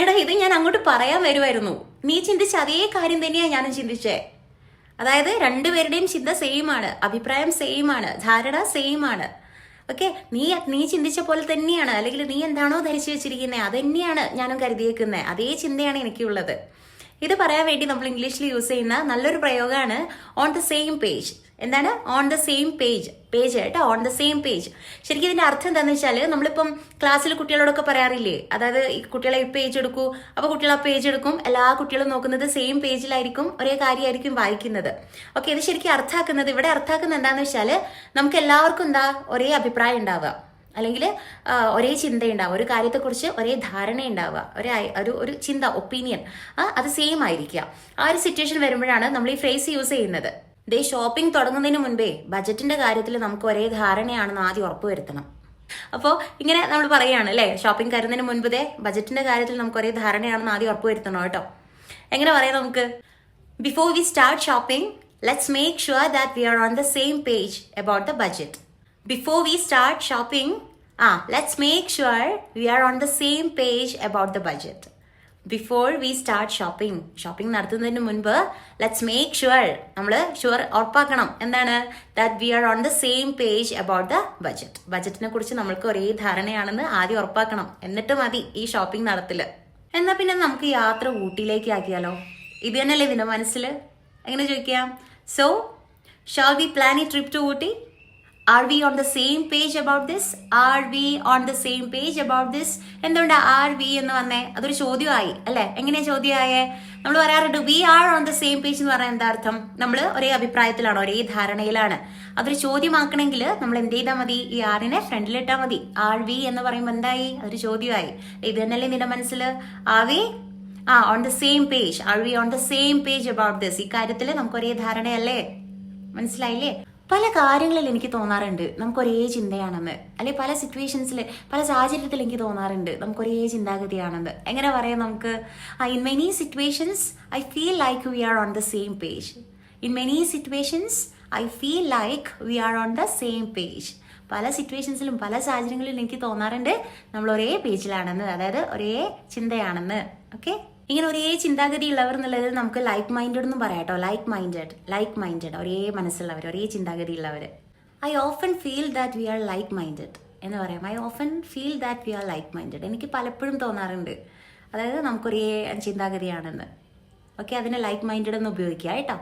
എടാ ഇത് ഞാൻ അങ്ങോട്ട് പറയാൻ വരുമായിരുന്നു. നീ ചിന്തിച്ച അതേ കാര്യം തന്നെയാ ഞാനും ചിന്തിച്ചേ. അതായത് രണ്ടുപേരുടെയും ചിന്ത സെയിം ആണ്, അഭിപ്രായം സെയിം ആണ്, ധാരണ സെയിം ആണ്. ഓക്കെ, നീ ചിന്തിച്ച പോലെ തന്നെയാണ്, അല്ലെങ്കിൽ നീ എന്താണോ ധരിച്ചു വെച്ചിരിക്കുന്നത് അത് തന്നെയാണ് ഞാനും കരുതിയേക്കുന്നത്. അതേ ചിന്തയാണ് എനിക്കുള്ളത്. ഇത് പറയാൻ വേണ്ടി നമ്മൾ ഇംഗ്ലീഷിൽ യൂസ് ചെയ്യുന്ന നല്ലൊരു പ്രയോഗമാണ് ഓൺ ദ സെയിം പേജ്. എന്താണ് on the same page? Page കേട്ടോ, ഓൺ ദ സെയിം പേജ്. ശരിക്കും ഇതിന്റെ അർത്ഥം എന്താണെന്ന് വെച്ചാൽ, നമ്മളിപ്പം ക്ലാസ്സിൽ കുട്ടികളോടൊക്കെ പറയാറില്ലേ, അതായത് ഈ കുട്ടികളെ ഈ പേജ് എടുക്കൂ, അപ്പൊ കുട്ടികൾ ആ പേജ് എടുക്കും, എല്ലാ കുട്ടികളും നോക്കുന്നത് സെയിം പേജിലായിരിക്കും, ഒരേ കാര്യമായിരിക്കും വായിക്കുന്നത്. ഓക്കെ, ഇത് ശരിക്കും അർത്ഥാക്കുന്നത്, ഇവിടെ അർത്ഥാക്കുന്നത് എന്താണെന്ന് വെച്ചാൽ, നമുക്ക് എല്ലാവർക്കും എന്താ ഒരേ അഭിപ്രായം ഉണ്ടാവുക, അല്ലെങ്കിൽ ഒരേ ചിന്തയുണ്ടാവുക, ഒരു കാര്യത്തെക്കുറിച്ച് ഒരേ ധാരണ ഉണ്ടാവുക, ഒരു ചിന്ത, ഒപ്പീനിയൻ അത് സെയിം ആയിരിക്കുക. ആ ഒരു സിറ്റുവേഷൻ വരുമ്പോഴാണ് നമ്മൾ ഈ ഫ്രേസ് യൂസ് ചെയ്യുന്നത്. ദേ ഷോപ്പിംഗ് തുടങ്ങുന്നതിന് മുൻപേ ബജറ്റിന്റെ കാര്യത്തിൽ നമുക്ക് ഒരേ ധാരണയാണെന്ന് ആദ്യം ഉറപ്പുവരുത്തണം. അപ്പോൾ ഇങ്ങനെ നമ്മൾ പറയുകയാണ് അല്ലേ, ഷോപ്പിംഗ് കരുതുന്നതിന് മുൻപേ ബജറ്റിന്റെ കാര്യത്തിൽ നമുക്ക് ഒരേ ധാരണയാണെന്ന് ആദ്യം ഉറപ്പുവരുത്തണം കേട്ടോ. എങ്ങനെ പറയാം നമുക്ക്? Before we start shopping, let's make sure that we are on the same page about the budget. Before we start shopping, let's make sure we are on the same page about the budget. Before we start shopping നടത്തുന്നതിന് മുൻപ് let's make sure, നമ്മൾ ഉറപ്പാക്കണം എന്താണ്, that we are on the same page about the budget. ബജറ്റിനെ കുറിച്ച് നമ്മൾക്ക് ഒരേ ധാരണയാണെന്ന് ആദ്യം ഉറപ്പാക്കണം, എന്നിട്ട് മതി ഈ ഷോപ്പിംഗ് നടത്തില്. എന്നാ പിന്നെ നമുക്ക് യാത്ര ഊട്ടിയിലേക്ക് ആക്കിയാലോ? ഇത് തന്നെയല്ലേ ഇതിന്റെ മനസ്സിൽ? എങ്ങനെ ചോദിക്കാം? So, shall we plan a trip to Ooty? Are we on the same page about this? Are we on the same page about this? എന്തുകൊണ്ടാ ആർ വി എന്ന് വന്നേ? അതൊരു ചോദ്യമായി അല്ലെ? എങ്ങനെയാ ചോദ്യമായേ? നമ്മൾ പറയാറുണ്ട് we are on the same page എന്ന് പറയാൻ എന്താ അർത്ഥം? നമ്മൾ ഒരേ അഭിപ്രായത്തിലാണ്, ഒരേ ധാരണയിലാണ്. അതൊരു ചോദ്യമാക്കണമെങ്കിൽ നമ്മൾ എന്ത് ചെയ്താൽ മതി? ഈ ആറിനെ ഫ്രണ്ടിലിട്ടാൽ മതി. ആർ വി എന്ന് പറയുമ്പോൾ എന്തായി? അതൊരു ചോദ്യമായി. ഇത് തന്നെയല്ലേ നിന്റെ മനസ്സിൽ? Are we on the same page? Are we on the same page about this? ഈ കാര്യത്തിൽ നമുക്ക് ഒരേ ധാരണയല്ലേ? മനസ്സിലായില്ലേ? പല കാര്യങ്ങളിൽ എനിക്ക് തോന്നാറുണ്ട് നമുക്ക് ഒരേ ചിന്തയാണെന്ന്, അല്ലെ പല സിറ്റുവേഷൻസിൽ, പല സാഹചര്യത്തിൽ എനിക്ക് തോന്നാറുണ്ട് നമുക്ക് ഒരേ ചിന്താഗതിയാണെന്ന്. എങ്ങനെ പറയാം നമുക്ക്? In many situations I feel like we are on the same page. In many situations I feel like we are on the same page. പല സിറ്റുവേഷൻസിലും പല സാഹചര്യങ്ങളിലും എനിക്ക് തോന്നാറുണ്ട് നമ്മൾ ഒരേ പേജിലാണെന്ന്, അതായത് ഒരേ ചിന്തയാണെന്ന്. ഓക്കെ, ഇങ്ങനെ ഒരേ ചിന്താഗതി ഉള്ളവർ എന്നുള്ളത് നമുക്ക് ലൈക്ക് മൈൻഡഡ് എന്നും പറയാം കേട്ടോ. ലൈക്ക് മൈൻഡഡ് ഒരേ മനസ്സുള്ളവർ, ഒരേ ചിന്താഗതി ഉള്ളവർ. I often feel that we are like minded എന്ന് പറയാം. I often feel that we are like minded. എനിക്ക് പലപ്പോഴും തോന്നാറുണ്ട്, അതായത് നമുക്കൊരേ ചിന്താഗതിയാണെന്ന്. ഓക്കെ, അതിനെ ലൈക്ക് മൈൻഡഡ് എന്ന് ഉപയോഗിക്കുക കേട്ടോ.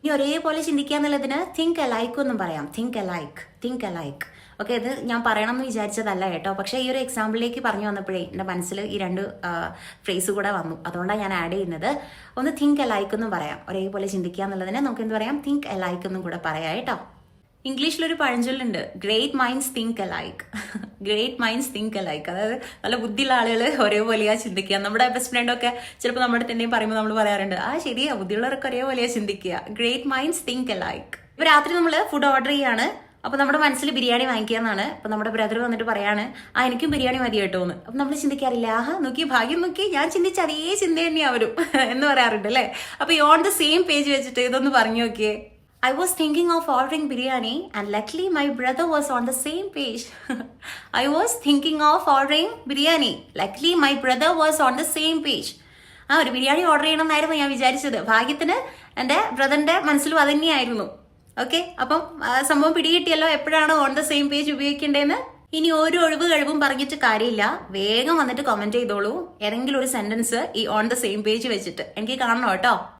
ഇനി ഒരേപോലെ ചിന്തിക്കുക എന്നുള്ളതിന് തിങ്ക് അലൈക്ക് എന്നും പറയാം. തിങ്ക് അലൈക്ക്. ഓക്കെ, ഇത് ഞാൻ പറയണം എന്ന് വിചാരിച്ചതല്ല കേട്ടോ, പക്ഷേ ഈ ഒരു എക്സാമ്പിളിലേക്ക് പറഞ്ഞു വന്നപ്പോഴേ എൻ്റെ മനസ്സിൽ ഈ രണ്ട് ഫ്രേസ് കൂടെ വന്നു, അതുകൊണ്ടാണ് ഞാൻ ആഡ് ചെയ്യുന്നത്. ഒന്ന് തിങ്ക് അലൈക്ക് എന്നും പറയാം, ഒരേപോലെ ചിന്തിക്കുക എന്നുള്ളതിനെ നമുക്ക് എന്ത് പറയാം? തിങ്ക് അലൈക്ക് എന്നും കൂടെ പറയാം കേട്ടോ. ഇംഗ്ലീഷിലൊരു പഴഞ്ചൊല്ലുണ്ട്, great minds think alike. Great minds think alike, അതായത് നല്ല ബുദ്ധിയുള്ള ആളുകൾ ഒരേപോലെയാ ചിന്തിക്കുക. നമ്മുടെ ബെസ്റ്റ് ഫ്രണ്ടൊക്കെ ചിലപ്പോൾ നമ്മുടെ തന്നെയും പറയുമ്പോൾ നമ്മൾ പറയാറുണ്ട്, ശരിയാ, ബുദ്ധിയുള്ളവരൊക്കെ ഒരേപോലെയാ ചിന്തിക്കുക. Great minds think alike. ഇപ്പൊ രാത്രി നമ്മൾ ഫുഡ് ഓർഡർ ചെയ്യാണ്, അപ്പൊ നമ്മുടെ മനസ്സിൽ ബിരിയാണി വാങ്ങിക്കാന്നാണ്. അപ്പൊ നമ്മുടെ ബ്രദർ വന്നിട്ട് പറയാണ്, എനിക്കും ബിരിയാണി മതി കേട്ടോ എന്ന്. അപ്പൊ നമ്മൾ ചിന്തിക്കാറില്ല, നോക്കി ഭാഗ്യം നോക്കി, ഞാൻ ചിന്തിച്ച അതേ ചിന്ത തന്നെയാ വരും എന്ന് പറയാറുണ്ട് അല്ലെ. അപ്പൊ ഈ ഓൺ ദ സെയിം പേജ് വെച്ചിട്ട് ഇതൊന്ന് പറഞ്ഞു നോക്കിയേ. I was thinking of ordering biryani and luckily my brother was on the same page. I was thinking of ordering biryani. Luckily my brother was on the same page. ഒരു biryani order ചെയ്യണം എന്നായിരുന്നു ഞാൻ വിചാരിച്ചത്. ഭാഗ്യത്തിന് എൻ്റെ ബ്രദറിന്റെ മനസ്സിലും അത് തന്നെയായിരുന്നു. ഓക്കെ, അപ്പം സംഭവം പിടികിട്ടിയല്ലോ എപ്പോഴാണ് ഓൺ ദ സെയിം പേജ് ഉപയോഗിക്കേണ്ടതെന്ന്. ഇനി ഒരു ഒഴിവ് കഴിവും പറഞ്ഞിട്ട് കാര്യമില്ല, വേഗം വന്നിട്ട് കമന്റ് ചെയ്തോളൂ ഏതെങ്കിലും ഒരു സെന്റൻസ് ഈ ഓൺ ദ സെയിം പേജ് വെച്ചിട്ട്. എനിക്ക് കാണണം കേട്ടോ.